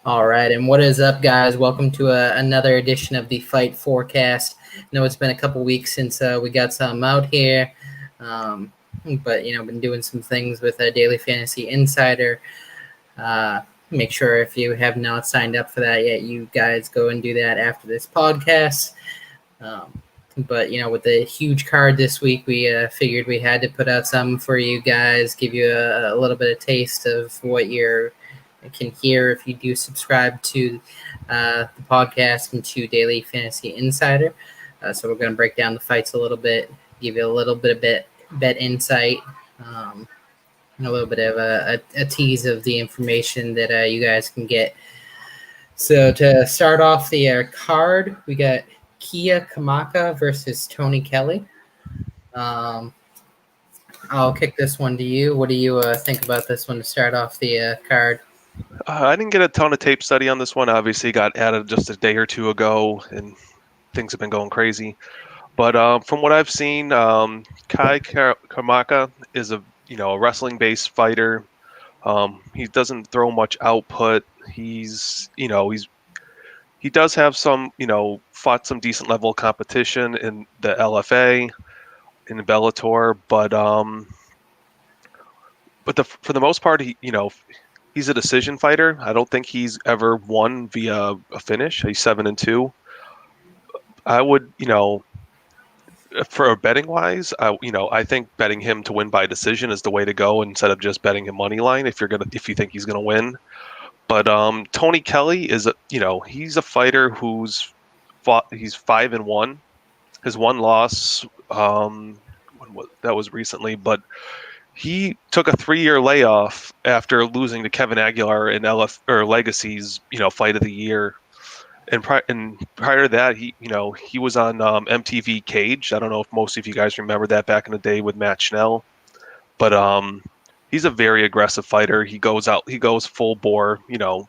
All right, and what is up, guys? Welcome to another edition of the Fight Forecast. I know it's been a couple weeks since we got some out here, um, but been doing some things with a Daily Fantasy Insider. Make sure if you have not signed up for that yet, you guys go and do that after this podcast. But with the huge card this week, we figured we had to put out something for you guys, give you a little bit of taste of what you can hear if you do subscribe to the podcast and to Daily Fantasy Insider. So we're going to break down the fights a little bit, give you a little bit of bet insight, and a little bit of a tease of the information that you guys can get. So to start off the card, we got Kia Kamaka versus Tony Kelly. I'll kick this one to you. What do you think about this one to start off the card? I didn't get a ton of tape study on this one. Obviously, got added just a day or two ago, and things have been going crazy. But from what I've seen, Kai Kamaka is a wrestling-based fighter. He doesn't throw much output. He does have some fought some decent level competition in the LFA, in Bellator, but for the most part, he's a decision fighter. I don't think he's ever won via a finish. He's 7-2. I would, for betting wise, I think betting him to win by decision is the way to go instead of just betting him money line if you think he's gonna win. But Tony Kelly is he's a fighter who's fought. He's 5-1. His one loss that was recently, but he took a 3-year layoff after losing to Kevin Aguilar in Legacy's fight of the year. And prior to that, he was on MTV Cage. I don't know if most of you guys remember that back in the day with Matt Schnell, but he's a very aggressive fighter. He goes full bore,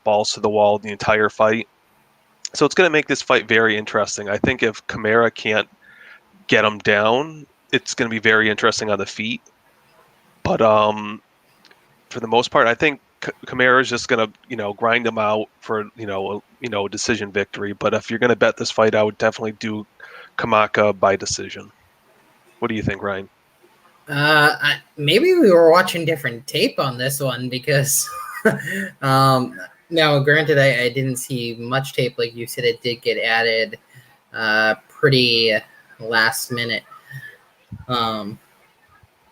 balls to the wall the entire fight. So it's going to make this fight very interesting. I think if Cormier can't get him down, it's going to be very interesting on the feet. But for the most part, I think Cormier is just going to grind him out for a decision victory. But if you're going to bet this fight, I would definitely do Kamaka by decision. What do you think, Ryan? Maybe we were watching different tape on this one because now granted I didn't see much tape. Like you said, it did get added pretty last minute.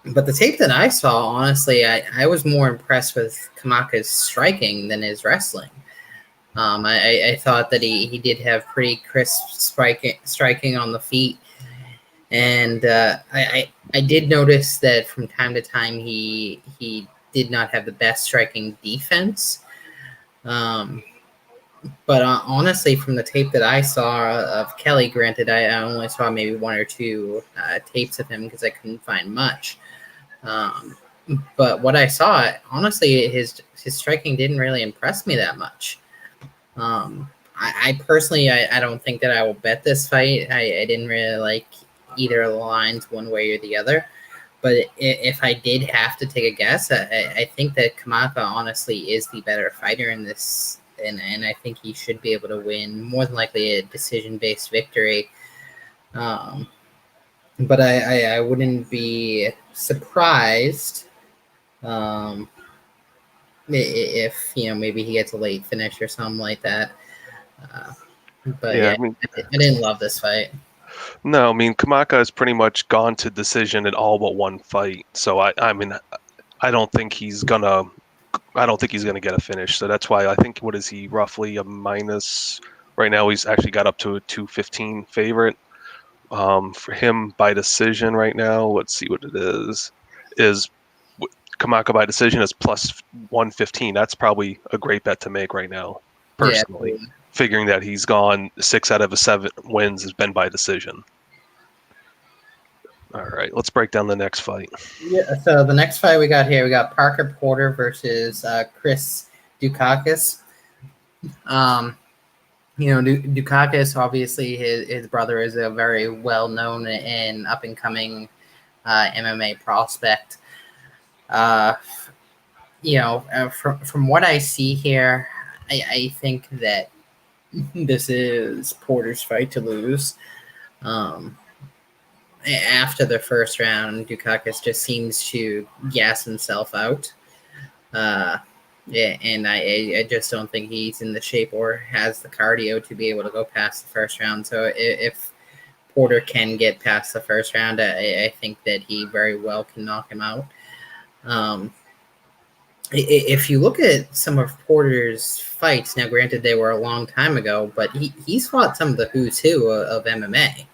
But the tape that I saw, honestly, I was more impressed with Kamaka's striking than his wrestling. I thought that he did have pretty crisp striking on the feet. And I did notice that from time to time he did not have the best striking defense. But honestly, from the tape that I saw of Kelly, granted, I only saw maybe one or two tapes of him because I couldn't find much. But what I saw, honestly, his striking didn't really impress me that much. I personally, I don't think that I will bet this fight. I didn't really like either of the lines one way or the other. But if I did have to take a guess, I think that Kamaka honestly is the better fighter in this, and I think he should be able to win, more than likely a decision-based victory. But I wouldn't be surprised if maybe he gets a late finish or something like that. But yeah, I didn't love this fight. No, I mean Kamaka has pretty much gone to decision in all but one fight. So I don't think he's gonna get a finish. So that's why I think what is he roughly a minus right now? He's actually got up to a 215 favorite. For him by decision right now, let's see what it is Kamaka by decision is plus 115. That's probably a great bet to make right now, personally. Yeah. Figuring that he's gone 6 out of his 7 wins has been by decision. All right, let's break down the next fight. Yeah, so the next fight we got Parker Porter versus Chris Dukakis. Dukakis, obviously, his brother is a very well-known and up-and-coming MMA prospect. From what I see here, I think that this is Porter's fight to lose. After the first round, Dukakis just seems to gas himself out. Yeah, and I just don't think he's in the shape or has the cardio to be able to go past the first round. So if Porter can get past the first round, I think that he very well can knock him out. If you look at some of Porter's fights, now granted they were a long time ago, but he's fought some of the who's who of MMA.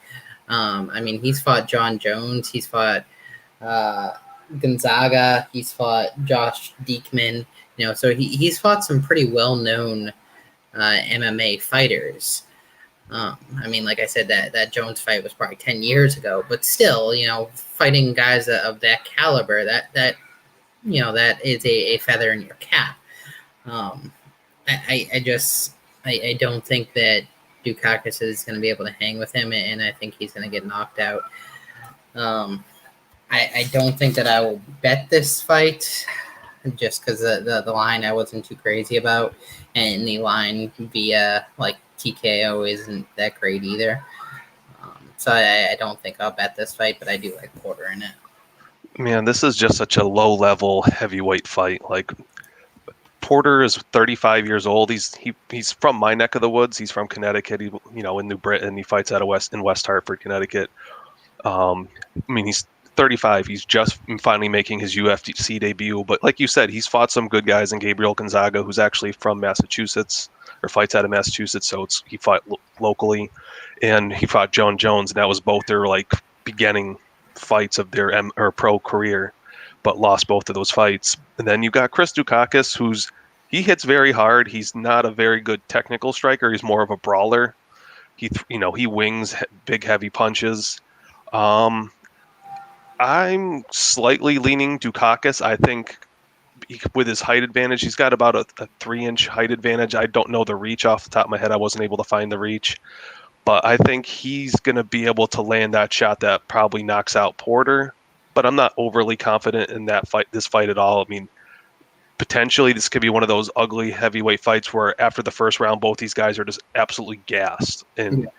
I mean, he's fought John Jones, he's fought Gonzaga, he's fought Josh Diekman, so he's fought some pretty well-known MMA fighters. I mean, like I said, that Jones fight was probably 10 years ago, but still, fighting guys of that caliber, that is a feather in your cap. I don't think that Dukakis is going to be able to hang with him, and I think he's going to get knocked out. I don't think that I will bet this fight just because the line I wasn't too crazy about, and the line via like TKO isn't that great either. So I don't think I'll bet this fight, but I do like Porter in it. Man, this is just such a low-level heavyweight fight. Like, Porter is 35 years old. He's from my neck of the woods. He's from Connecticut. He, in New Britain. He fights out of West Hartford, Connecticut. I mean, he's 35. He's just finally making his UFC debut. But like you said, he's fought some good guys. And Gabriel Gonzaga, who's actually from Massachusetts, or fights out of Massachusetts, so he fought locally. And he fought John Jones, and that was both their beginning fights of their pro career, but lost both of those fights. And then you got Chris Dukakis, he hits very hard. He's not a very good technical striker. He's more of a brawler. He wings big, heavy punches. I'm slightly leaning Dukakis. I think with his height advantage, he's got about a 3-inch height advantage. I don't know the reach off the top of my head. I wasn't able to find the reach. But I think he's going to be able to land that shot that probably knocks out Porter. But I'm not overly confident in this fight at all. I mean, potentially this could be one of those ugly heavyweight fights where after the first round, both these guys are just absolutely gassed. And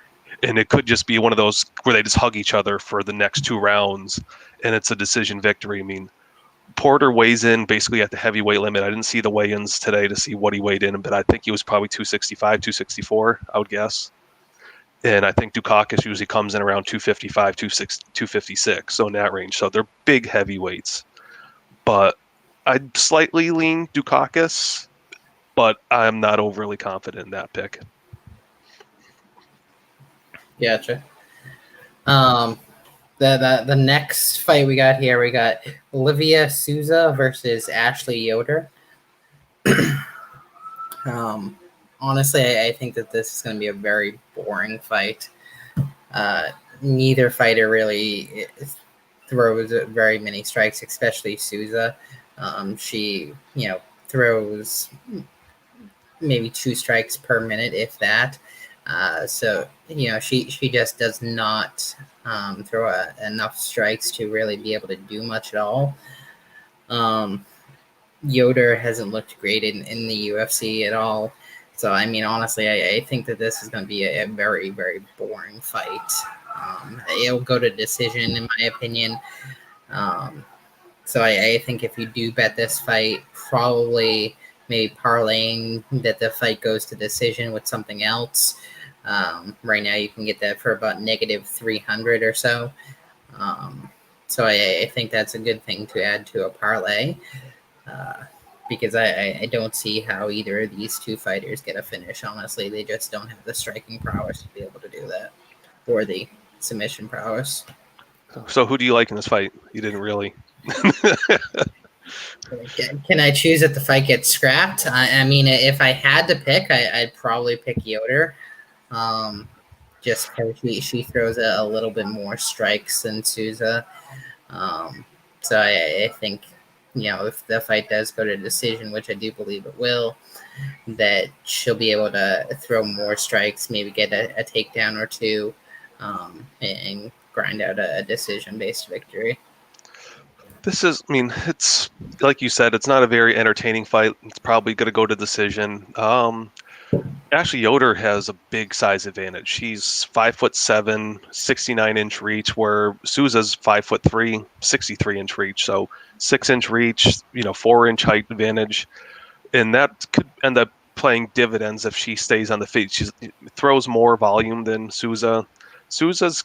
it could just be one of those where they just hug each other for the next 2 rounds, and it's a decision victory. I mean, Porter weighs in basically at the heavyweight limit. I didn't see the weigh-ins today to see what he weighed in, but I think he was probably 265, 264, I would guess. And I think Dukakis usually comes in around 255, 256, so in that range. So they're big heavyweights. But I'd slightly lean Dukakis, but I'm not overly confident in that pick. Gotcha. The next fight we got here, we got Olivia Souza versus Ashley Yoder. Honestly, I think that this is going to be a very boring fight. Neither fighter really throws very many strikes, especially Souza. She, throws maybe 2 strikes per minute, if that. So, she just does not throw enough strikes to really be able to do much at all. Yoder hasn't looked great in the UFC at all. So, I mean, honestly, I think that this is going to be a very, very boring fight. It'll go to decision, in my opinion. So I think if you do bet this fight, probably maybe parlaying that the fight goes to decision with something else. Right now, you can get that for about -300 or so. So I think that's a good thing to add to a parlay. Because I don't see how either of these 2 fighters get a finish. Honestly, they just don't have the striking prowess to be able to do that, or the submission prowess. So who do you like in this fight? You didn't really. Can I choose if the fight gets scrapped? I mean, if I had to pick, I'd probably pick Yoder. Just because she throws a little bit more strikes than Souza. So I think, if the fight does go to decision, which I do believe it will, that she'll be able to throw more strikes, maybe get a takedown or 2, and grind out a decision-based victory. It's like you said, it's not a very entertaining fight. It's probably going to go to decision. Ashley Yoder has a big size advantage. She's 5'7", 69-inch reach, where Souza's 5'3", 63-inch reach. So 6-inch reach, 4-inch height advantage, and that could end up playing dividends if she stays on the feet. She throws more volume than Souza. Souza's,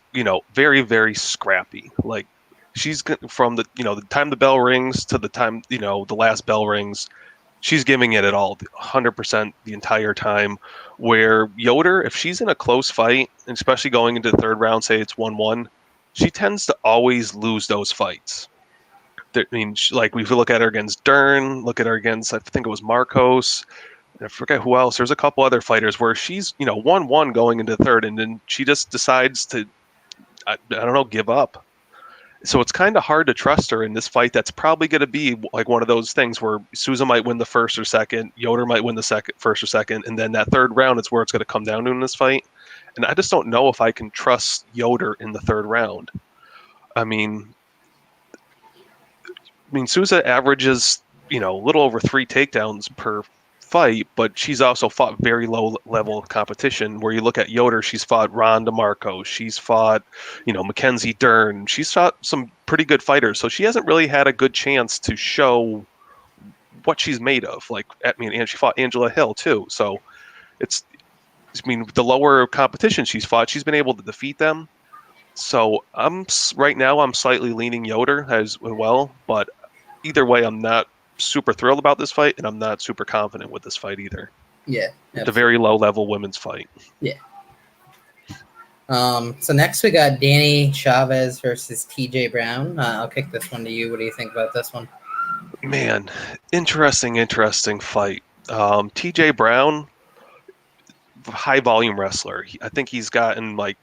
very, very scrappy. Like she's from the time the bell rings to the time, the last bell rings, she's giving it all 100% the entire time. Where Yoder, if she's in a close fight, and especially going into the third round, say it's 1-1, she tends to always lose those fights. Like if we look at her against Dern, look at her against, I think it was Marcos, I forget who else. There's a couple other fighters where she's 1-1 going into the third, and then she just decides to, I don't know, give up. So it's kind of hard to trust her in this fight. That's probably going to be like one of those things where Souza might win the first or second, Yoder might win the first or second, and then that third round is where it's going to come down to in this fight. And I just don't know if I can trust Yoder in the third round. I mean, Souza averages, a little over 3 takedowns per fight, but she's also fought very low level competition. Where you look at Yoder, she's fought Ron DeMarco, she's fought, Mackenzie Dern, she's fought some pretty good fighters. So she hasn't really had a good chance to show what she's made of. And she fought Angela Hill too. So the lower competition she's fought, she's been able to defeat them. So right now I'm slightly leaning Yoder as well, but either way, I'm not super thrilled about this fight, and I'm not super confident with this fight either. Yeah, it's a very low-level women's fight. Yeah. So next we got Danny Chavez versus TJ Brown. I'll kick this one to you. What do you think about this one? Man, interesting fight. TJ Brown, high-volume wrestler. I think he's gotten 8.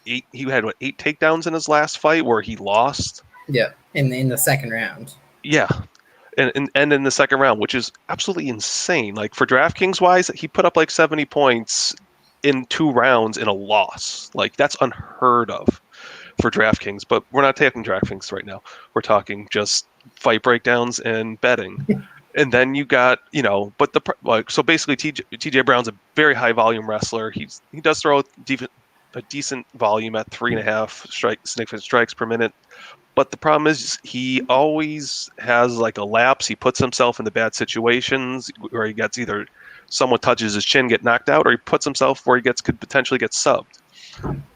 He had 8 takedowns in his last fight where he lost. Yeah, in the second round. Yeah, and in the second round, which is absolutely insane. Like for DraftKings wise, he put up 70 points in 2 rounds in a loss. Like that's unheard of for DraftKings. But we're not taking DraftKings right now. We're talking just fight breakdowns and betting. And then you got, so basically TJ Brown's a very high volume wrestler. He does throw a decent volume at 3.5 significant strikes per minute. But the problem is he always has a lapse. He puts himself in the bad situations where he gets either someone touches his chin, get knocked out, or he puts himself where he could potentially get subbed.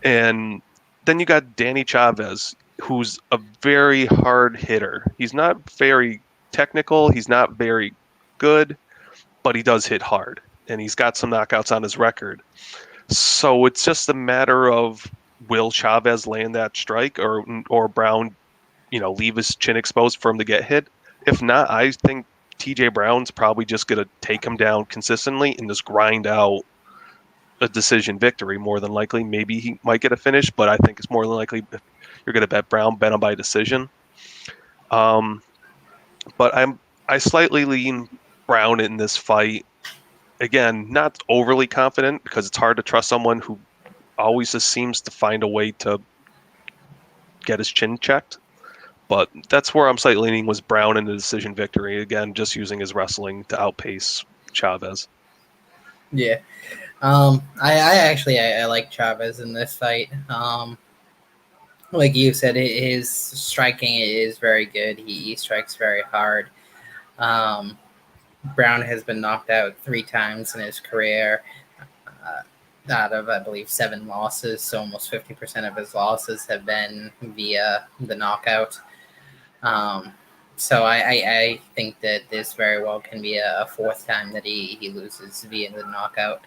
And then you got Danny Chavez, who's a very hard hitter. He's not very technical. He's not very good, but he does hit hard. And he's got some knockouts on his record. So it's just a matter of, will Chavez land that strike or Brown, leave his chin exposed for him to get hit? If not, I think TJ Brown's probably just going to take him down consistently and just grind out a decision victory more than likely. Maybe he might get a finish, but I think it's more than likely if you're going to bet Brown, bet him by decision. But I slightly lean Brown in this fight. Again, not overly confident because it's hard to trust someone who always just seems to find a way to get his chin checked. But that's where I'm slightly leaning, was Brown in the decision victory. Again, just using his wrestling to outpace Chavez. Yeah. I like Chavez in this fight. Like you said, his striking is very good. He strikes very hard. Brown has been knocked out 3 times in his career. Out of, I believe, 7 losses, so almost 50% of his losses have been via the knockout. So I think that this very well can be a 4th time that he loses via the knockout.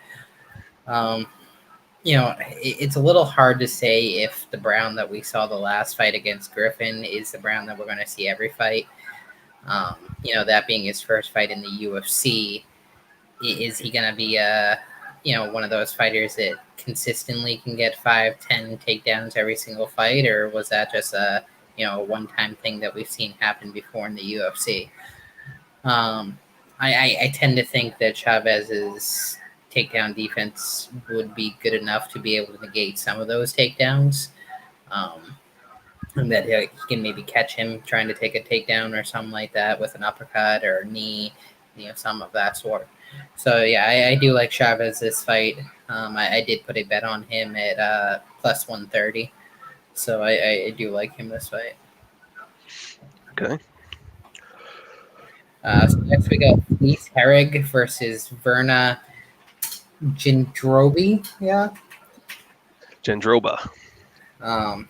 It's a little hard to say if the Brown that we saw the last fight against Griffin is the Brown that we're going to see every fight. That being his first fight in the UFC, is he going to be one of those fighters that consistently can get 5-10 takedowns every single fight, or was that just a one-time thing that we've seen happen before in the UFC? I tend to think that Chavez's takedown defense would be good enough to be able to negate some of those takedowns. and that he can maybe catch him trying to take a takedown or something like that with an uppercut or a knee, some of that sort. So yeah, I do like Chavez this fight. I did put a bet on him at plus 130. So I do like him this fight. Okay. So next we got Felice Herrig versus Verna Jindrobi. Yeah. Jendroba. Um,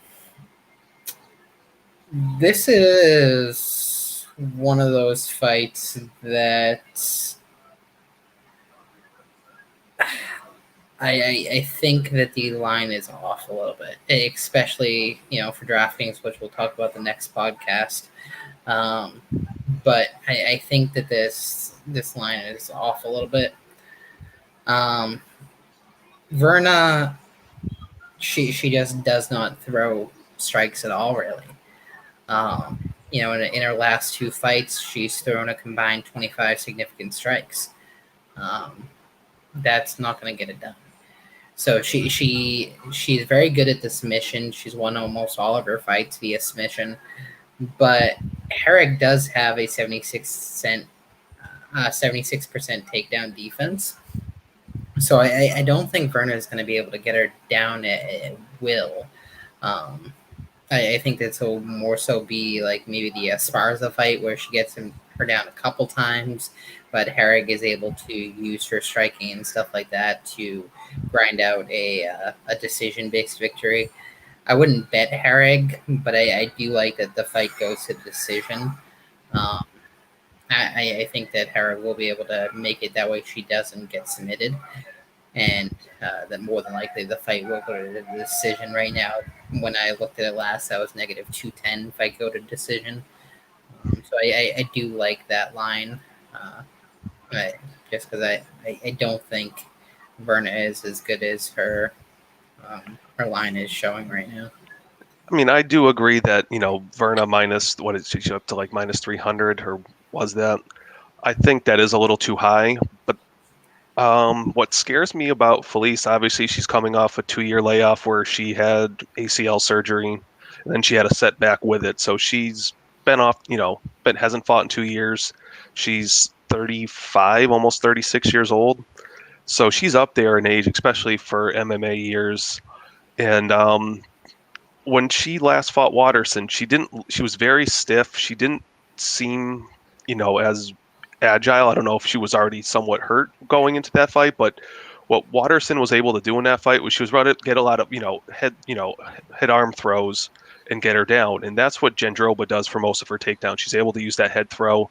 this is one of those fights that I think that the line is off a little bit, especially for DraftKings, which we'll talk about the next podcast. But I think that this line is off a little bit. Verna, she just does not throw strikes at all, really. In her last two fights, she's thrown a combined 25 significant strikes. That's not going to get it done. So she's very good at the submission. She's won almost all of her fights via submission. But Herrig does have a 76% takedown defense. So I don't think Verna is going to be able to get her down at will. I think this will more so be like maybe the Esparza fight where she gets her down a couple times, but Herrig is able to use her striking and stuff like that to grind out a decision-based victory. I wouldn't bet Herrig, but I do like that the fight goes to decision. I think that Herrig will be able to make it that way she doesn't get submitted. And that more than likely the fight will go to the decision. Right now, when I looked at it last, that was negative 210 if I go to decision. So I do like that line, just because I don't think Verna is as good as her line is showing right now. I mean, I do agree that, Verna minus, what is she up to, like minus 300, or was that? I think that is a little too high, but what scares me about Felice, obviously she's coming off a 2-year layoff where she had ACL surgery, and then she had a setback with it. So she's been off, but hasn't fought in 2 years. She's 35, almost 36 years old. So she's up there in age, especially for MMA years. And when she last fought Watterson, she was very stiff. She didn't seem, as agile. I don't know if she was already somewhat hurt going into that fight, but what Watterson was able to do in that fight was she was able to get a lot of, head arm throws and get her down. And that's what Jendroba does for most of her takedowns. She's able to use that head throw.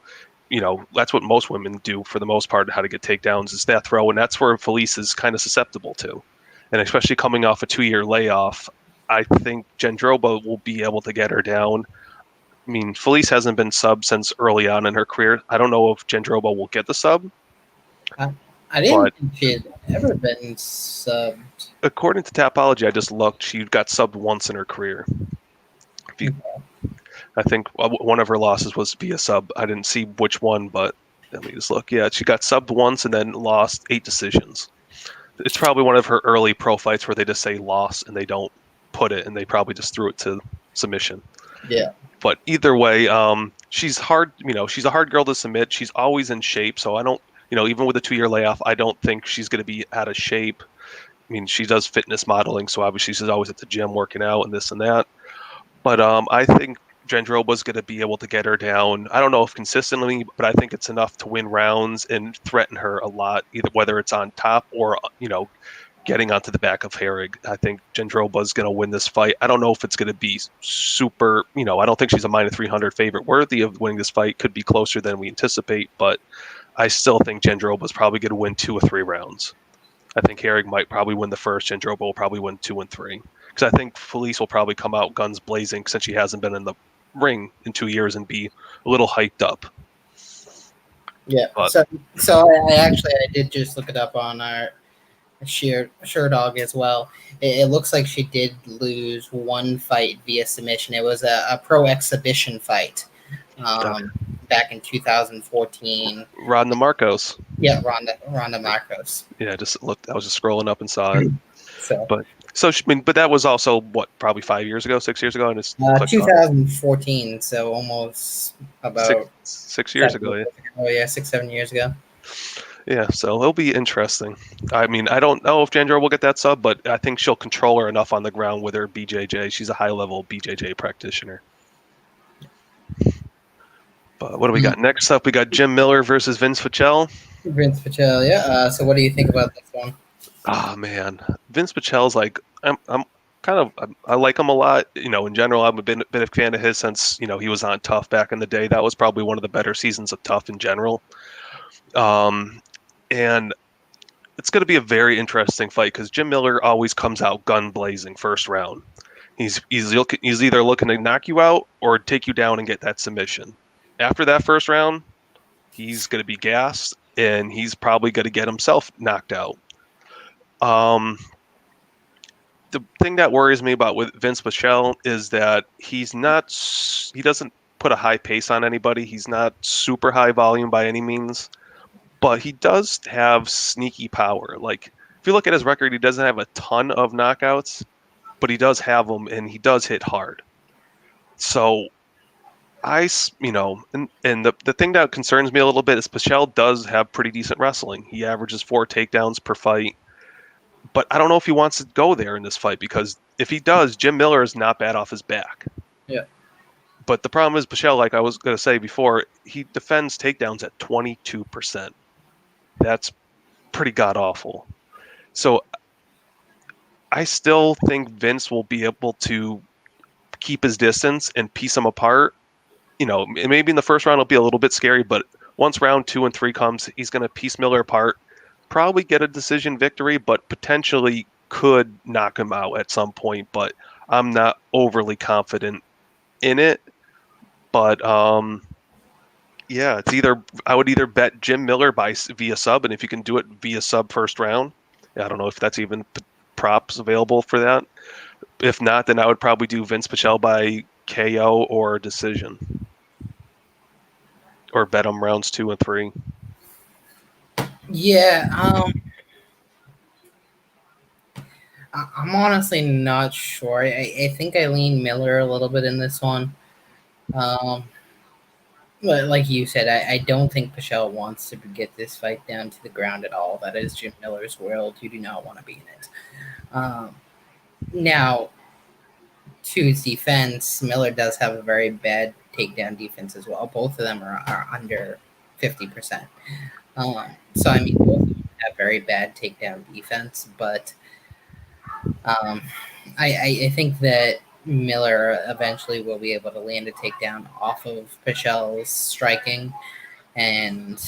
That's what most women do for the most part, how to get takedowns is that throw. And that's where Felice is kind of susceptible to. And especially coming off a 2-year layoff, I think Jendroba will be able to get her down. I mean, Felice hasn't been subbed since early on in her career. I don't know if Jendroba will get the sub. I didn't think she had ever been subbed. According to Tapology, I just looked. She got subbed once in her career. I think one of her losses was via sub. I didn't see which one, but let me just look. Yeah, she got subbed once and then lost 8 decisions. It's probably one of her early pro fights where they just say loss and they don't put it, and they probably just threw it to submission. Yeah. But either way, she's hard. She's a hard girl to submit. She's always in shape, so I don't. Even with a 2-year layoff, I don't think she's going to be out of shape. I mean, she does fitness modeling, so obviously she's always at the gym working out and this and that. But I think Jendroba's going to be able to get her down. I don't know if consistently, but I think it's enough to win rounds and threaten her a lot, either whether it's on top or getting onto the back of Herrig. I think Jendroba's going to win this fight. I don't know if it's going to be super, I don't think she's a minus 300 favorite worthy of winning this fight. Could be closer than we anticipate, but I still think Jendroba's probably going to win 2 or 3 rounds. I think Herrig might probably win the first. Jendroba will probably win 2 and 3. Because I think Felice will probably come out guns blazing since she hasn't been in the ring in 2 years and be a little hyped up. Yeah. But, so I did just look it up on our Sherdog as well. It looks like she did lose 1 fight via submission. It was a pro exhibition fight back in 2014. Ronda Marcos. Yeah, Ronda Marcos. Yeah, just looked. I was just scrolling up and saw it. So, but So, I mean, but that was also what, probably 5 years ago, 6 years ago, and it's clicked on 2014, so almost six about 6 years ago. Yeah. Oh yeah, 6, 7 years ago. Yeah, so it'll be interesting. I mean, I don't know if Jandra will get that sub, but I think she'll control her enough on the ground with her BJJ. She's a high-level BJJ practitioner. But what do we got next up? We got Jim Miller versus Vince Pichel. Vince Pichel, yeah. So what do you think about this one? Oh man, Vince Pichel's like I'm kind of I like him a lot. You know, in general, I'm a bit of a fan of his since he was on Tough back in the day. That was probably one of the better seasons of Tough in general. And it's going to be a very interesting fight because Jim Miller always comes out gun blazing first round. He's either looking to knock you out or take you down and get that submission. After that first round, he's going to be gassed and he's probably going to get himself knocked out. The thing that worries me about with Vince Pichel is that he doesn't put a high pace on anybody. He's not super high volume by any means, but he does have sneaky power. Like if you look at his record, he doesn't have a ton of knockouts, but he does have them and he does hit hard. So and the thing that concerns me a little bit is Pichel does have pretty decent wrestling. He averages 4 takedowns per fight. But I don't know if he wants to go there in this fight because if he does, Jim Miller is not bad off his back. Yeah. But the problem is Pichel, like I was going to say before, he defends takedowns at 22%. That's pretty god awful. So I still think Vince will be able to keep his distance and piece him apart. Maybe in the first round it'll be a little bit scary, but once round 2 and 3 comes, he's going to piece Miller apart. Probably get a decision victory, but potentially could knock him out at some point. But I'm not overly confident in it. But yeah, I would either bet Jim Miller via sub, and if you can do it via sub first round, I don't know if that's even props available for that. If not, then I would probably do Vince Pichel by KO or decision, or bet him rounds 2 and 3. Yeah, I'm honestly not sure. I think I lean Miller a little bit in this one. But like you said, I don't think Pichel wants to get this fight down to the ground at all. That is Jim Miller's world. You do not want to be in it. Now, to his defense, Miller does have a very bad takedown defense as well. Both of them are under 50%. So, I mean, both of them have very bad takedown defense, but I think that Miller eventually will be able to land a takedown off of Pichel's striking, and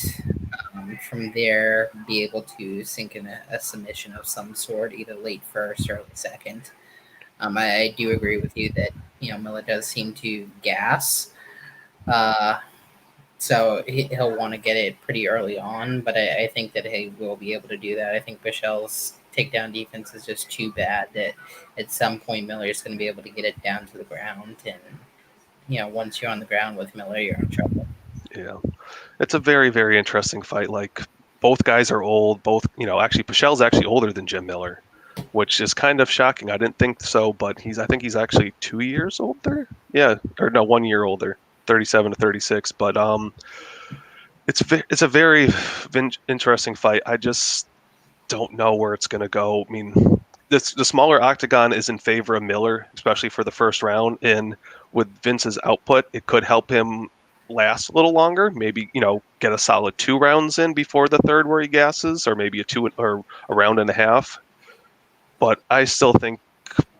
from there be able to sink in a submission of some sort, either late first or early second. I do agree with you that Miller does seem to gas, so he'll want to get it pretty early on. But I think that he will be able to do that. I think Pichel's takedown defense is just too bad that at some point Miller is going to be able to get it down to the ground, and once you're on the ground with Miller, you're in trouble. Yeah, it's a very, very interesting fight. Like both guys are old. Actually, Pichel's actually older than Jim Miller, which is kind of shocking. I didn't think so, but I think he's actually 2 years older. Yeah, or no, 1 year older, 37 to 36. But it's a very interesting fight. I just don't know where it's going to go. I mean, the smaller octagon is in favor of Miller, especially for the first round. And with Vince's output, it could help him last a little longer. Maybe get a solid 2 rounds in before the third where he gasses, or maybe a round and a half. But I still think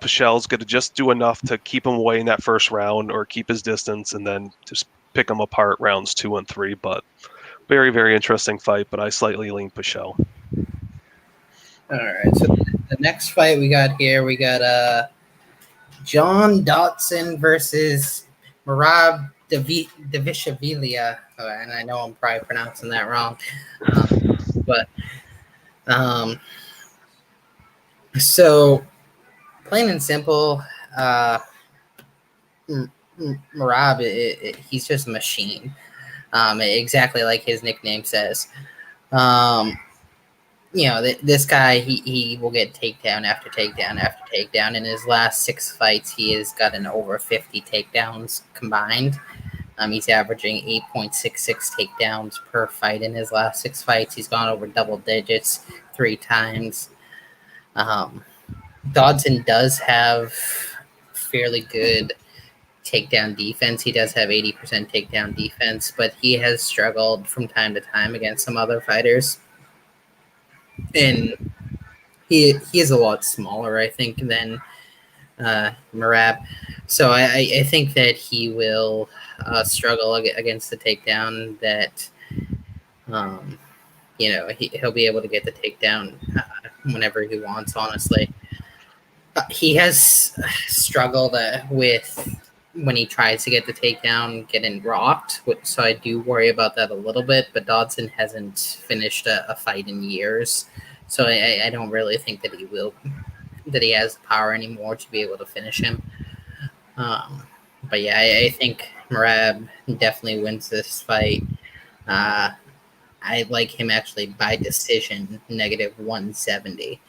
Pichel's going to just do enough to keep him away in that first round or keep his distance and then just pick him apart rounds 2 and 3. But very, very interesting fight, but I slightly lean Pichel. All right, so the next fight we got John Dotson versus Merab Davishvili, and I know I'm probably pronouncing that wrong, but so plain and simple, Merab, he's just a machine, exactly like his nickname says. this guy, he will get takedown after takedown after takedown. In his last 6 fights, he has gotten over 50 takedowns combined. He's averaging 8.66 takedowns per fight in his last 6 fights. He's gone over double digits 3 times. Dodson does have fairly good takedown defense. He does have 80% takedown defense, but he has struggled from time to time against some other fighters. And he is a lot smaller, I think, than Merab. So I think that he will struggle against the takedown. That he'll be able to get the takedown whenever he wants. Honestly, he has struggled with when he tries to get the takedown, getting rocked. So I do worry about that a little bit. But Dodson hasn't finished a fight in years, so I don't really think that he will. That he has the power anymore to be able to finish him. But yeah, I think Merab definitely wins this fight. I like him actually by decision, negative 170.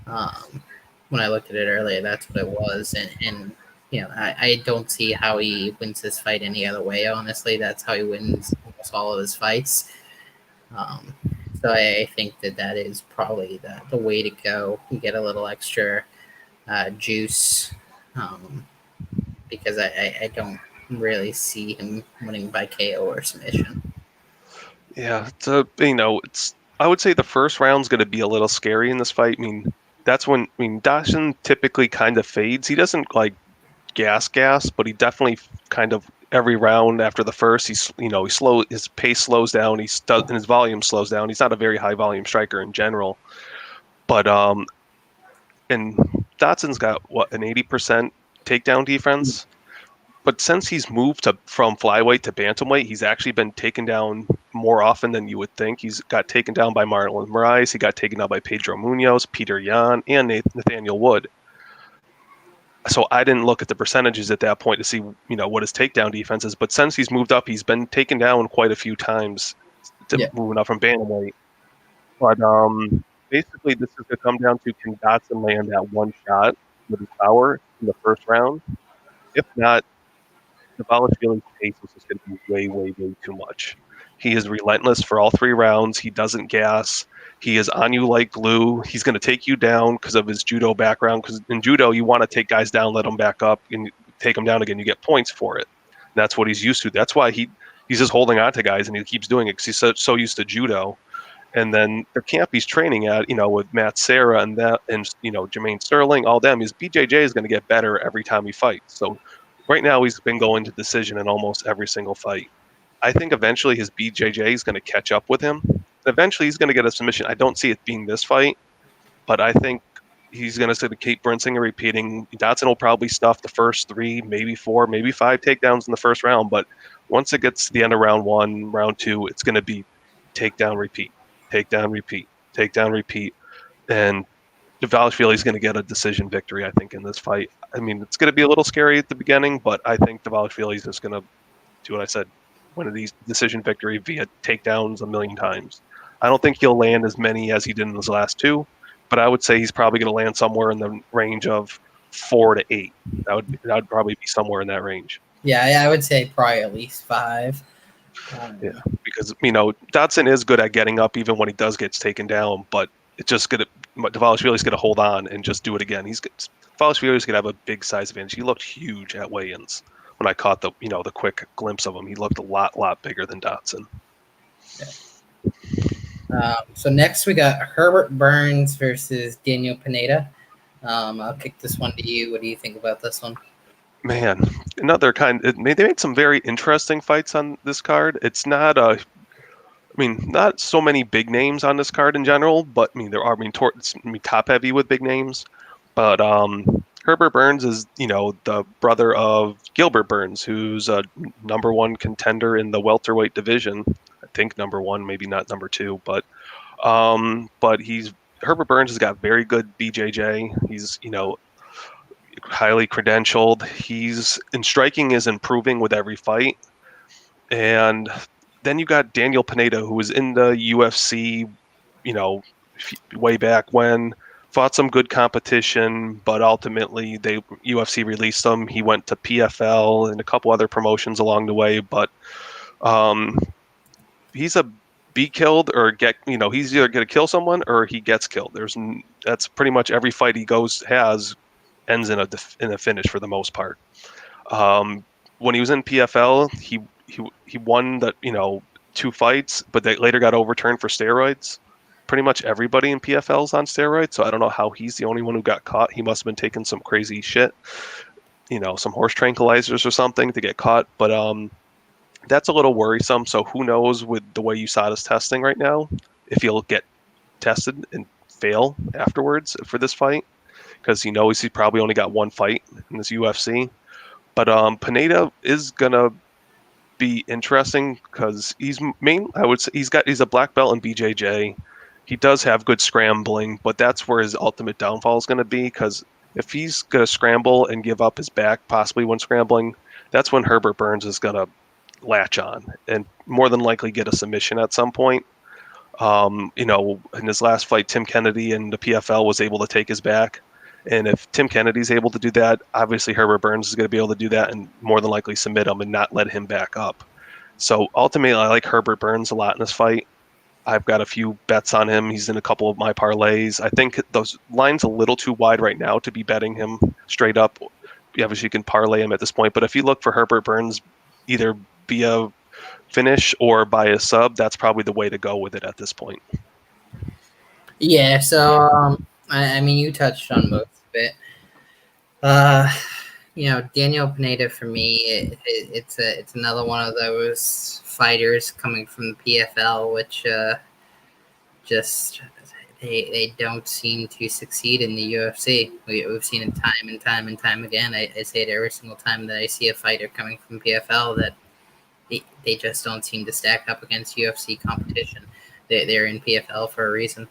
When I looked at it earlier, that's what it was. And I don't see how he wins this fight any other way, honestly. That's how he wins almost all of his fights. So I think that is probably the way to go. You get a little extra juice because I don't really see him winning by KO or submission. Yeah, I would say the first round's going to be a little scary in this fight. That's when Dawson typically kind of fades. He doesn't like gas, but he definitely kind of every round after the first, his pace slows down. And his volume slows down. He's not a very high volume striker in general, but and Dotson's got an 80% takedown defense. But since he's moved from flyweight to bantamweight, he's actually been taken down more often than you would think. He's got taken down by Marlon Moraes. He got taken down by Pedro Munoz, Peter Yan, and Nathaniel Wood. So I didn't look at the percentages at that point to see, what his takedown defense is. But since he's moved up, he's been taken down quite a few times moving up from bantamweight. But basically, this is going to come down to, can Dotson land that one shot with his power in the first round? If not, Dvalishvili's pace is just going to be way, way, way too much. He is relentless for all 3 rounds. He doesn't gas. He is on you like glue. He's going to take you down because of his judo background. Because in judo, you want to take guys down, let them back up, and take them down again. You get points for it. And that's what he's used to. That's why he's just holding on to guys, and he keeps doing it because he's so used to judo. And then the camp he's training at, with Matt Serra and Jermaine Sterling, all them, his BJJ is going to get better every time he fights. So right now, he's been going to decision in almost every single fight. I think eventually his BJJ is going to catch up with him. Eventually, he's going to get a submission. I don't see it being this fight, but I think he's going to keep rinsing and repeating. Dotson will probably stuff the first 3, maybe 4, maybe 5 takedowns in the first round, but once it gets to the end of round 1, round 2, it's going to be takedown, repeat, takedown, repeat, takedown, repeat, and Dvalishvili is going to get a decision victory, I think, in this fight. It's going to be a little scary at the beginning, but I think Dvalishvili is just going to do what I said, win of these decision victory via takedowns a million times. I don't think he'll land as many as he did in his last 2, but I would say he's probably going to land somewhere in the range of 4 to 8. That would probably be somewhere in that range. Yeah, I would say probably at least 5. Yeah, because Dotson is good at getting up even when he does get taken down, but it's just going to Dvalishvili's going to hold on and just do it again. Dvalishvili's going to have a big size advantage. He looked huge at weigh-ins. When I caught the quick glimpse of him, he looked a lot bigger than Dotson. Yeah. So next we got Herbert Burns versus Daniel Pineda. I'll kick this one to you. What do you think about this one? Man, they made some very interesting fights on this card. It's not not so many big names on this card in general, but there are top heavy with big names. But Herbert Burns is the brother of Gilbert Burns, who's a number 1 contender in the welterweight division. I think number 1, maybe not number 2, but Herbert Burns has got very good BJJ. He's highly credentialed. He's in striking is improving with every fight. And then you got Daniel Pineda, who was in the UFC, way back when. Fought some good competition, but ultimately UFC released him. He went to PFL and a couple other promotions along the way, but he's a be killed or get, he's either going to kill someone or he gets killed. That's pretty much every fight he ends in a finish for the most part. When he was in PFL, he won the 2 fights, but they later got overturned for steroids. Pretty much everybody in PFL is on steroids, so I don't know how he's the only one who got caught. He must have been taking some crazy shit, some horse tranquilizers or something to get caught. But that's a little worrisome. So who knows with the way USADA's testing right now, if he'll get tested and fail afterwards for this fight, because he knows he probably only got 1 fight in this UFC. But Pineda is gonna be interesting because I would say he's a black belt in BJJ. He does have good scrambling, but that's where his ultimate downfall is going to be, because if he's going to scramble and give up his back possibly when scrambling, that's when Herbert Burns is going to latch on and more than likely get a submission at some point. In his last fight, Tim Kennedy in the PFL was able to take his back. And if Tim Kennedy's able to do that, obviously Herbert Burns is going to be able to do that and more than likely submit him and not let him back up. So ultimately, I like Herbert Burns a lot in this fight. I've got a few bets on him. He's in a couple of my parlays. I think those lines a little too wide right now to be betting him straight up. Obviously, you can parlay him at this point. But if you look for Herbert Burns, either via finish or by a sub, that's probably the way to go with it at this point. Yeah, so I mean, you touched on most of it. Daniel Pineda for me, it's another one of those fighters coming from the PFL, which they don't seem to succeed in the UFC. We've seen it time and time and time again. I say it every single time that I see a fighter coming from PFL that they just don't seem to stack up against UFC competition. They're in PFL for a reason.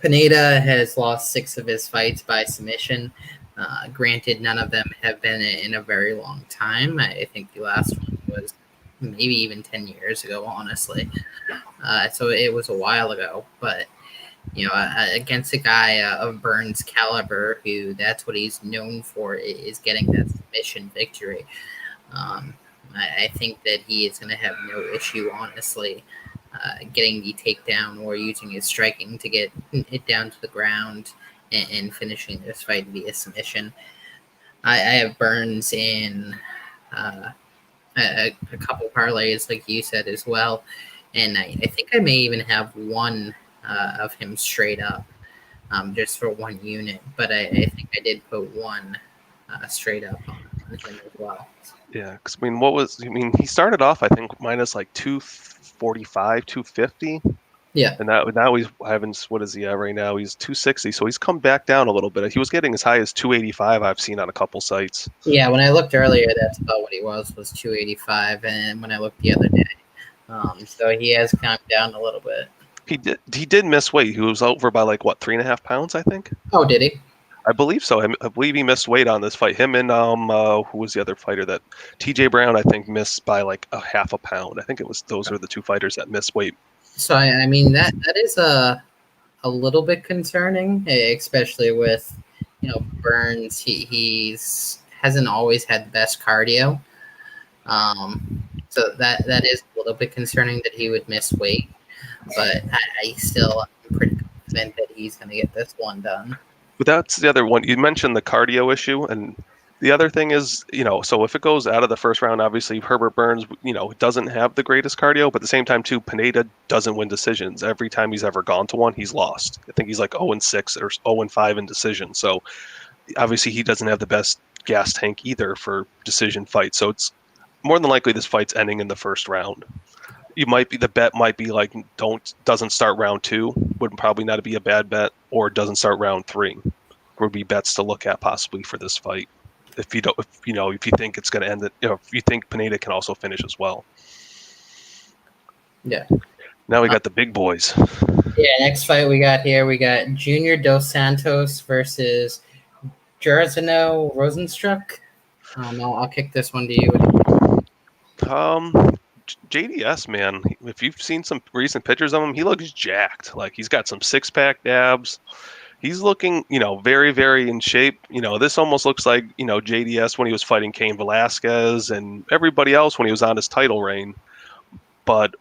Pineda has lost 6 of his fights by submission. Granted, none of them have been in a very long time. I think the last one was maybe even 10 years ago, honestly. So it was a while ago. But, against a guy of Burns' caliber, who that's what he's known for, is getting that submission victory. I think that he is going to have no issue, honestly, getting the takedown or using his striking to get it down to the ground and finishing this fight via submission. I have Burns in a couple parlays, like you said, as well. And I think I may even have one of him straight up, just for 1 unit. But I think I did put one straight up on him as well. Yeah, because he started off, I think, minus like 245, 250. Yeah. And now he's what is he at right now? He's 260, so he's come back down a little bit. He was getting as high as 285, I've seen on a couple sites. Yeah, when I looked earlier, that's about what he was 285, and when I looked the other day. So he has come down a little bit. He did miss weight. He was over by 3.5 pounds, I think. Oh, did he? I believe so. I believe he missed weight on this fight. Him and who was the other fighter that TJ Brown, I think, missed by a half a pound. I think those are the 2 fighters that missed weight. So I mean that is a little bit concerning, especially with Burns. He's hasn't always had the best cardio. So that is a little bit concerning that he would miss weight. But I still am pretty confident that he's going to get this one done. But that's the other one. You mentioned the cardio issue, and the other thing is, so if it goes out of the first round, obviously Herbert Burns, doesn't have the greatest cardio, but at the same time too, Pineda doesn't win decisions. Every time he's ever gone to one, he's lost. I think he's 0-6 or 0-5 in decision. So obviously he doesn't have the best gas tank either for decision fights. So it's more than likely this fight's ending in the first round. The bet might be doesn't start round 2, would probably not be a bad bet, or doesn't start round 3 would be bets to look at possibly for this fight. If you think it's going to end it, if you think Pineda can also finish as well. Yeah. Now we got the big boys. Yeah. Next fight we got Junior Dos Santos versus Jairzinho Rosenstruck. I'll kick this one to you. JDS, man, if you've seen some recent pictures of him, he looks jacked. Like he's got some six-pack abs. He's looking, very, very in shape. This almost looks like, JDS when he was fighting Cain Velasquez and everybody else when he was on his title reign. But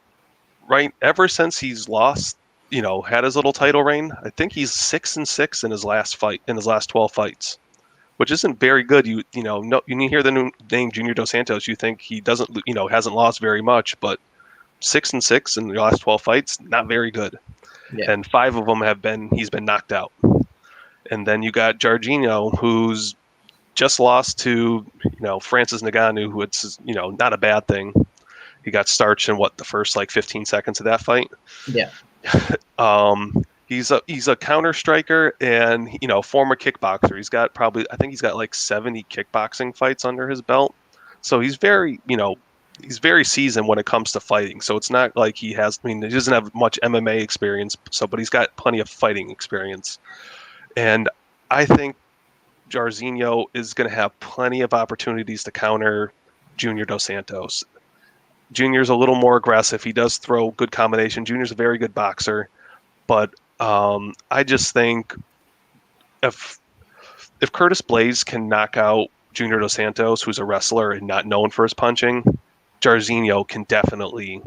ever since he's lost, had his little title reign, I think he's 6-6 in his last 12 fights, which isn't very good. No, you hear the name Junior Dos Santos, you think he doesn't, hasn't lost very much, but 6-6 in the last 12 fights, not very good. Yeah. And 5 of them he's been knocked out. And then you got Jorginho, who's just lost to, Francis Ngannou, who it's, not a bad thing. He got starched in the first 15 seconds of that fight. Yeah. He's a counter striker and former kickboxer. I think he's got 70 kickboxing fights under his belt. So he's very seasoned when it comes to fighting. So it's not like he doesn't have much MMA experience. But he's got plenty of fighting experience. And I think Jairzinho is going to have plenty of opportunities to counter Junior Dos Santos. Junior's a little more aggressive. He does throw good combination. Junior's a very good boxer. But I just think if Curtis Blaydes can knock out Junior Dos Santos, who's a wrestler and not known for his punching, Jairzinho can definitely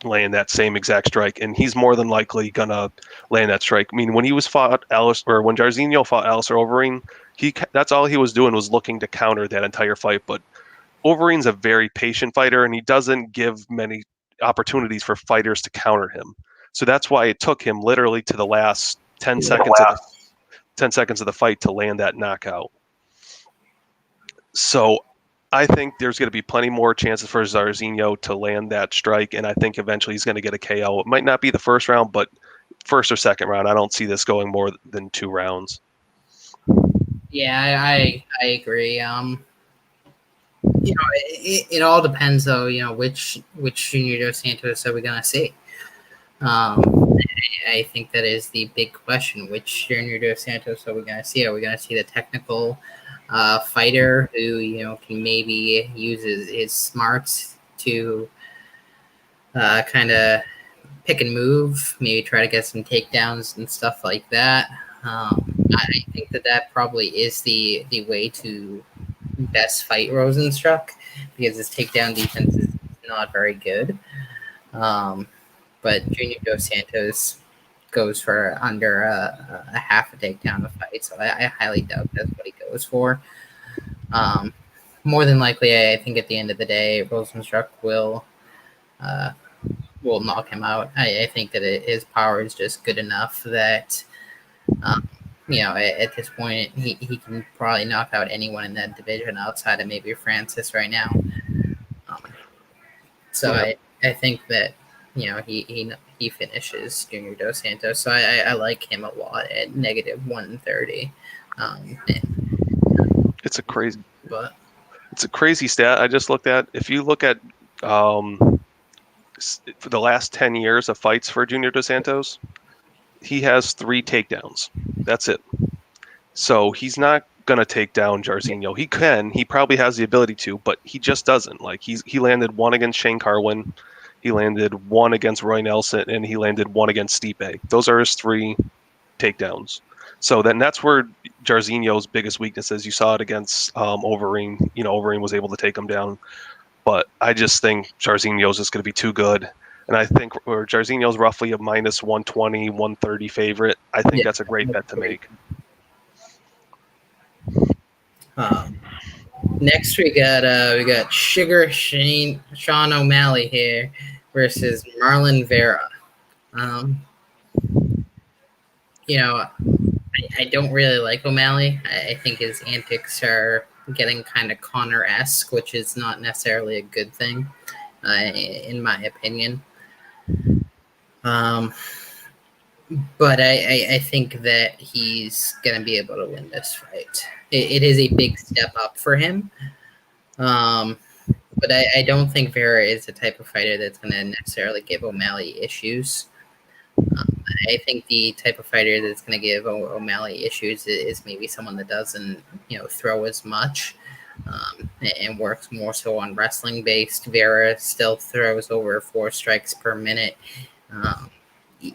land that same exact strike, and he's more than likely gonna land that strike. I mean, when Jairzinho fought Alistair Overeem, that's all he was doing was looking to counter that entire fight. But Overeem's a very patient fighter, and he doesn't give many opportunities for fighters to counter him. So that's why it took him literally to the last 10 seconds of the fight to land that knockout. So I think there's going to be plenty more chances for Jairzinho to land that strike, and I think eventually he's going to get a KO. It might not be the first round, but first or second round. I don't see this going more than 2 rounds. Yeah, I agree. It all depends, though. Which Junior Dos Santos are we going to see? I think that is the big question. Which Junior Dos Santos are we going to see? Are we going to see the technical fighter who can maybe use his smarts to kind of pick and move, maybe try to get some takedowns and stuff like that? I think that probably is the way to best fight Rosenstruck, because his takedown defense is not very good. But Junior Dos Santos goes for under a half a takedown a fight, so I highly doubt that's what he goes for. More than likely, I think at the end of the day, Rosenstruck will knock him out. I think that his power is just good enough that at this point he can probably knock out anyone in that division outside of maybe Francis right now. I think that he finishes Junior Dos Santos, so I like him a lot at -130. It's a crazy stat I just looked at. If you look at for the last 10 years of fights for Junior Dos Santos, he has 3 takedowns. That's it. So he's not gonna take down Jairzinho. He can. He probably has the ability to, but he just doesn't. He landed 1 against Shane Carwin. He landed 1 against Roy Nelson, and he landed 1 against Stipe. Those are his 3 takedowns. So then that's where Jairzinho's biggest weakness is. You saw it against Overeem. Overeem was able to take him down. But I just think Jairzinho's just going to be too good. And I think Jairzinho's roughly a -120, 130 favorite. I think that's a great bet to make. Next we got Sugar Sean O'Malley here versus Marlon Vera. I don't really like O'Malley. I think his antics are getting kind of Conor-esque, which is not necessarily a good thing, in my opinion. But I think that he's going to be able to win this fight. It is a big step up for him. But I don't think Vera is the type of fighter that's going to necessarily give O'Malley issues. I think the type of fighter that's going to give O'Malley issues is maybe someone that doesn't, throw as much. and works more so on wrestling based. Vera still throws over 4 strikes per minute,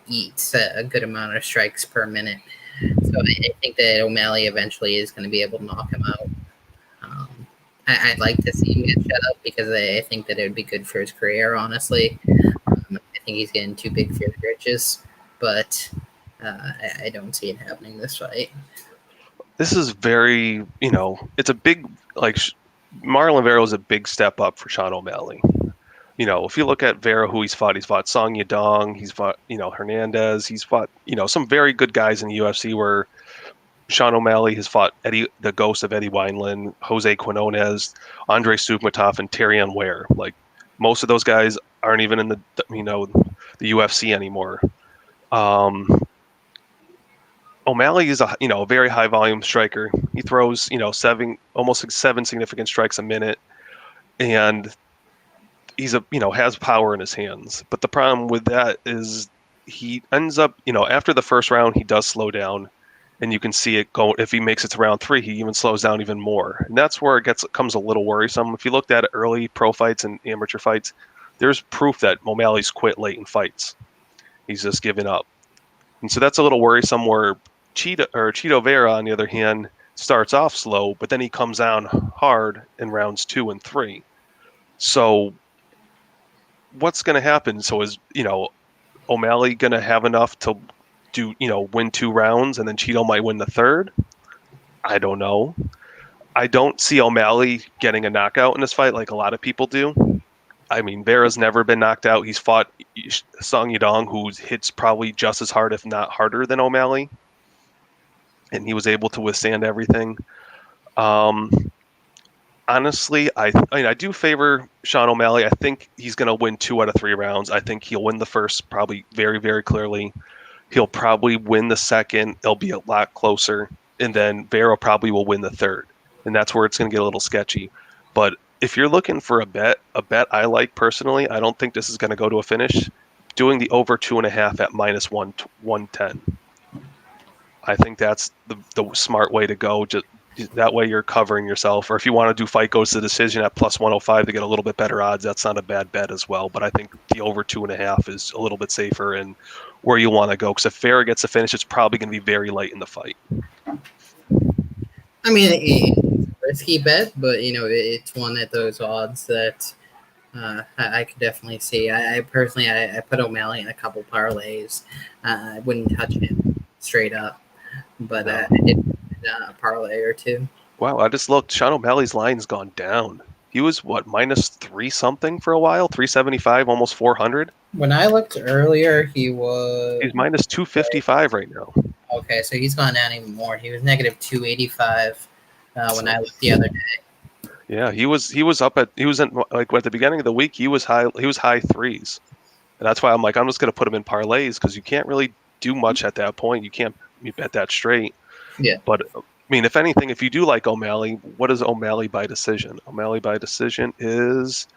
eats a good amount of strikes per minute. So I think that O'Malley eventually is going to be able to knock him out. I'd like to see him get shut up because I think that it would be good for his career, honestly. I think he's getting too big for his britches, but I don't see it happening this fight. This is very, it's a big, like, Marlon Vera was a big step up for Sean O'Malley. If you look at Vera, who he's fought Song Yadong, he's fought, Hernandez, he's fought, some very good guys in the UFC where Sean O'Malley has fought the ghost of Eddie Wineland, Jose Quinones, Andre Sukmatov, and Terrion Ware. Like, most of those guys aren't even in the UFC anymore. O'Malley is a very high volume striker. He throws almost 7 significant strikes a minute, and he's has power in his hands. But the problem with that is he ends up after the first round he does slow down, and you can see it go. If he makes it to round 3, he even slows down even more, and that's where it comes a little worrisome. If you looked at early pro fights and amateur fights, there's proof that O'Malley's quit late in fights. He's just given up, and so that's a little worrisome. Where Chito Vera, on the other hand, starts off slow, but then he comes down hard in rounds 2 and 3. So what's going to happen? So is O'Malley going to have enough to win 2 rounds, and then Chito might win the third? I don't know. I don't see O'Malley getting a knockout in this fight like a lot of people do. I mean, Vera's never been knocked out. He's fought Song Yadong, who hits probably just as hard, if not harder, than O'Malley, and he was able to withstand everything. Honestly, I do favor Sean O'Malley. I think he's going to win 2 out of 3 rounds. I think he'll win the first probably very, very clearly. He'll probably win the second. It'll be a lot closer. And then Vera probably will win the third. And that's where it's going to get a little sketchy. But if you're looking for a bet I like personally, I don't think this is going to go to a finish, doing the over 2.5 at minus 110. I think that's the smart way to go. Just that way you're covering yourself. Or if you want to do fight goes to decision at plus 105 to get a little bit better odds, that's not a bad bet as well. But I think the over 2.5 is a little bit safer and where you want to go. Because if Vera gets a finish, it's probably going to be very late in the fight. I mean, it's a risky bet, but it's one at those odds that I could definitely see. I personally put O'Malley in a couple parlays. I wouldn't touch him straight up, but I did a parlay or 2. Wow, I just looked. Sean O'Malley's line's gone down. He was minus 3 something for a while, 375, almost 400. When I looked earlier, he's minus 255 right now. Okay, so he's gone down even more. He was negative 285 when I looked the other day. Yeah, he was at the beginning of the week. He was high 3s, and that's why I'm like, I'm just going to put him in parlays because you can't really do much at that point. You can't bet that straight. Yeah, but I mean, if anything, if you do like O'Malley, what is O'Malley by decision? O'Malley by decision is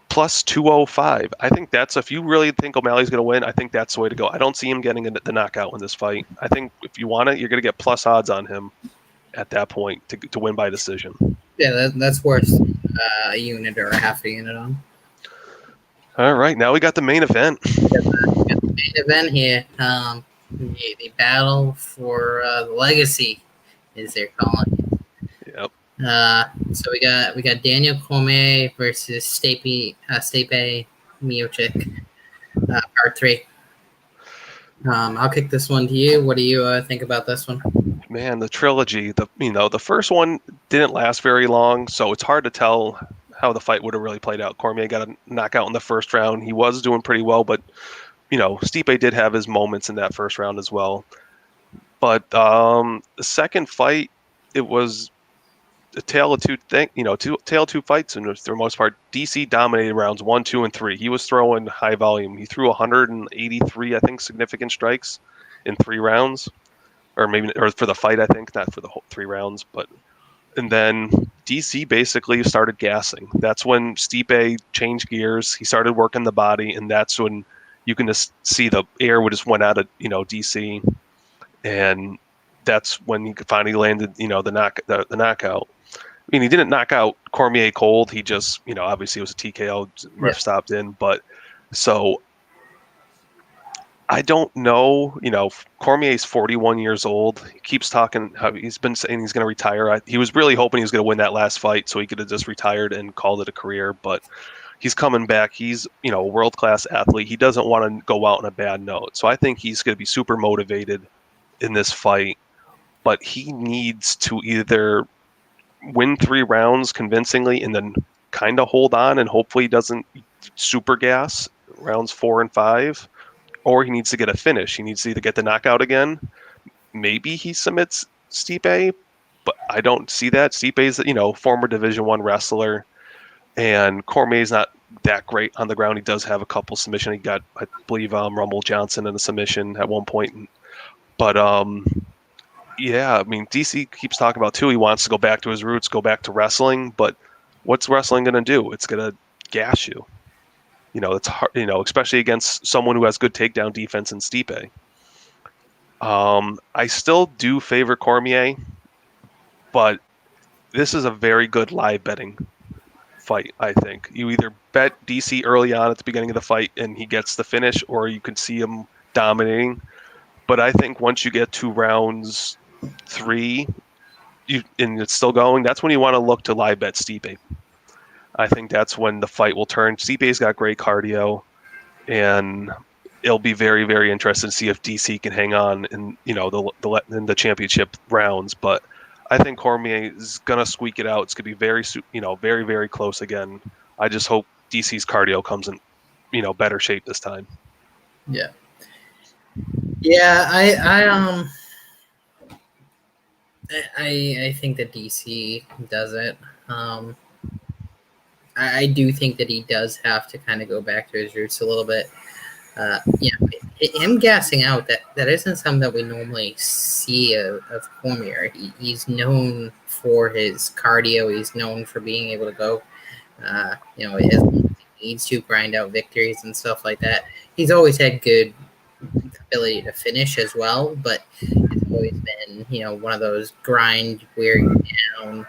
plus 205. I think that's, if you really think O'Malley's going to win, I think that's the way to go. I don't see him getting the knockout in this fight. I think if you want it, you're going to get plus odds on him at that point to win by decision. Yeah, that's worth a unit or a half a unit on. All right, now we got the main event. We got the main event here. The battle for the legacy, as they're calling it. Yep. So we got Daniel Cormier versus Stipe Miocic, part 3. I'll kick this one to you. What do you think about this one? Man, the trilogy. The first one didn't last very long, so it's hard to tell how the fight would have really played out. Cormier got a knockout in the first round. He was doing pretty well, but Stipe did have his moments in that first round as well. But the second fight, it was a tale of two fights, and for the most part, DC dominated rounds 1, 2, and 3. He was throwing high volume. He threw 183, I think, significant strikes in 3 rounds, or for the fight, I think, not for the whole 3 rounds. And then DC basically started gassing. That's when Stipe changed gears. He started working the body, and that's when you can just see the air would just went out of DC, and that's when he finally landed, the knockout. I mean, he didn't knock out Cormier cold. He just, obviously it was a TKO. Ref stopped in, but so I don't know. Cormier's 41 years old. He keeps talking how he's been saying he's going to retire. He was really hoping he was going to win that last fight so he could have just retired and called it a career, but he's coming back. He's, a world-class athlete. He doesn't want to go out on a bad note. So I think he's going to be super motivated in this fight, but he needs to either win 3 rounds convincingly and then kind of hold on and hopefully he doesn't super gas rounds 4 and 5, or he needs to get a finish. He needs to either get the knockout again. Maybe he submits Stipe, but I don't see that. Stipe's, former Division I wrestler, and Cormier's not that great on the ground. He does have a couple submission. He got, I believe, Rumble Johnson in a submission at one point. But yeah, I mean, DC keeps talking about too. He wants to go back to his roots, go back to wrestling. But what's wrestling going to do? It's going to gas you. It's hard. Especially against someone who has good takedown defense in Stipe. I still do favor Cormier, but this is a very good live betting fight. I think you either bet DC early on at the beginning of the fight and he gets the finish, or you can see him dominating. But I think once you get to rounds 3, and it's still going, that's when you want to look to live bet Stipe. I think that's when the fight will turn. Stipe's got great cardio, and it'll be very, very interesting to see if DC can hang on in in the championship rounds. But I think Cormier is gonna squeak it out. It's gonna be very, very, very close again. I just hope DC's cardio comes in, better shape this time. Yeah. Yeah, I think that DC does it. I do think that he does have to kind of go back to his roots a little bit. Him gassing out, that isn't something that we normally see of Cormier. He's known for his cardio. He's known for being able to go, as long as he needs to grind out victories and stuff like that. He's always had good ability to finish as well, but it's always been, one of those grind, wear you down,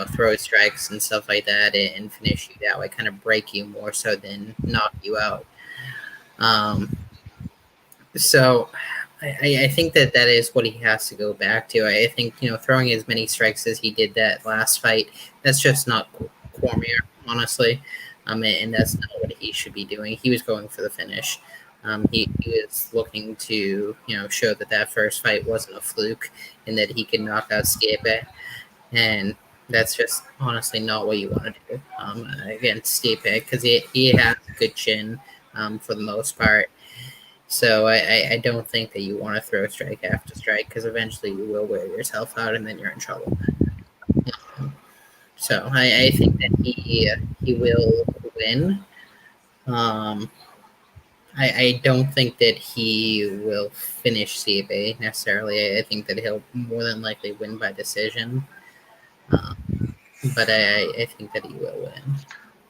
throw strikes and stuff like that and finish you that way, kind of break you more so than knock you out. So I think that is what he has to go back to. I think, throwing as many strikes as he did that last fight, that's just not Cormier, honestly. And that's not what he should be doing. He was going for the finish. He was looking to, show that first fight wasn't a fluke and that he could knock out Stipe. And that's just honestly not what you want to do against Stipe, because he has a good chin for the most part. So I don't think that you want to throw strike after strike, because eventually you will wear yourself out and then you're in trouble. So I think that he will win. I don't think that he will finish Stipe necessarily. I think that he'll more than likely win by decision. But I think that he will win.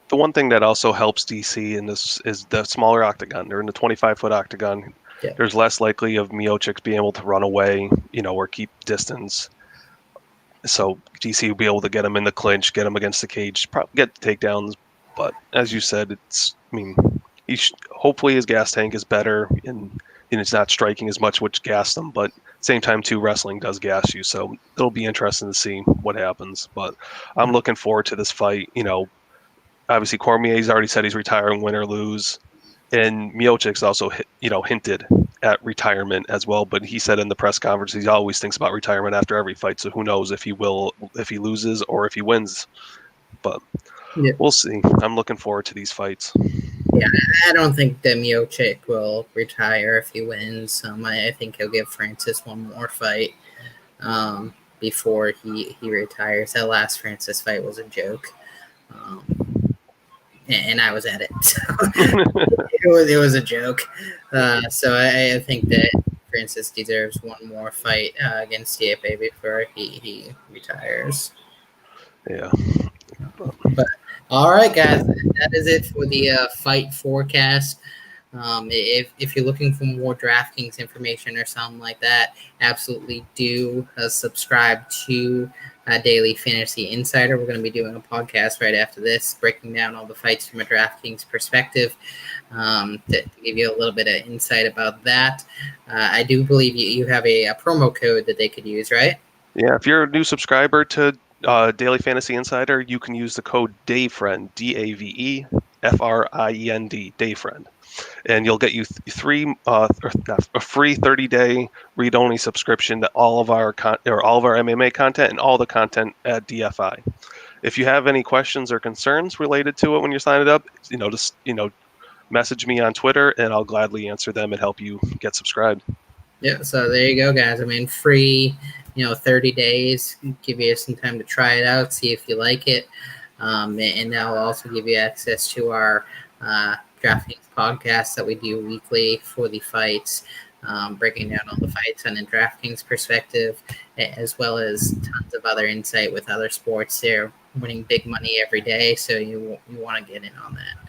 The one thing that also helps DC in this is the smaller octagon. They're in the 25-foot octagon. Yeah. There's less likely of Miocic being able to run away, or keep distance. So DC will be able to get him in the clinch, get him against the cage, get takedowns. But as you said, hopefully his gas tank is better and it's not striking as much, which gassed him. But at the same time, too, wrestling does gas you. So it'll be interesting to see what happens. But I'm looking forward to this fight. Obviously Cormier's already said he's retiring, win or lose. And Miocic's also hinted at retirement as well. But he said in the press conference he always thinks about retirement after every fight. So who knows if he loses or if he wins. But we'll see. I'm looking forward to these fights. Yeah, I don't think that Miocic will retire if he wins. I think he'll give Francis one more fight before he retires. That last Francis fight was a joke. And I was at it. So it was a joke. So I think that Francis deserves one more fight against Stipe before he retires. Yeah. But all right, guys, that is it for the fight forecast. If you're looking for more DraftKings information or something like that, absolutely do subscribe to Daily Fantasy Insider. We're going to be doing a podcast right after this, breaking down all the fights from a DraftKings perspective, to give you a little bit of insight about that. I do believe you have a promo code that they could use, right? Yeah, if you're a new subscriber to Daily Fantasy Insider, you can use the code DAVEFRIEND, DAVEFRIEND, DAVEFRIEND, and you'll get you a free 30-day read-only subscription to all of our MMA content and all the content at DFI. If you have any questions or concerns related to it when you're signing up, just message me on Twitter and I'll gladly answer them and help you get subscribed. Yeah, so there you go, guys. I mean, free, 30 days, give you some time to try it out, see if you like it. And that'll also give you access to our DraftKings podcast that we do weekly for the fights, breaking down all the fights on a DraftKings perspective, as well as tons of other insight with other sports. They're winning big money every day, so you want to get in on that.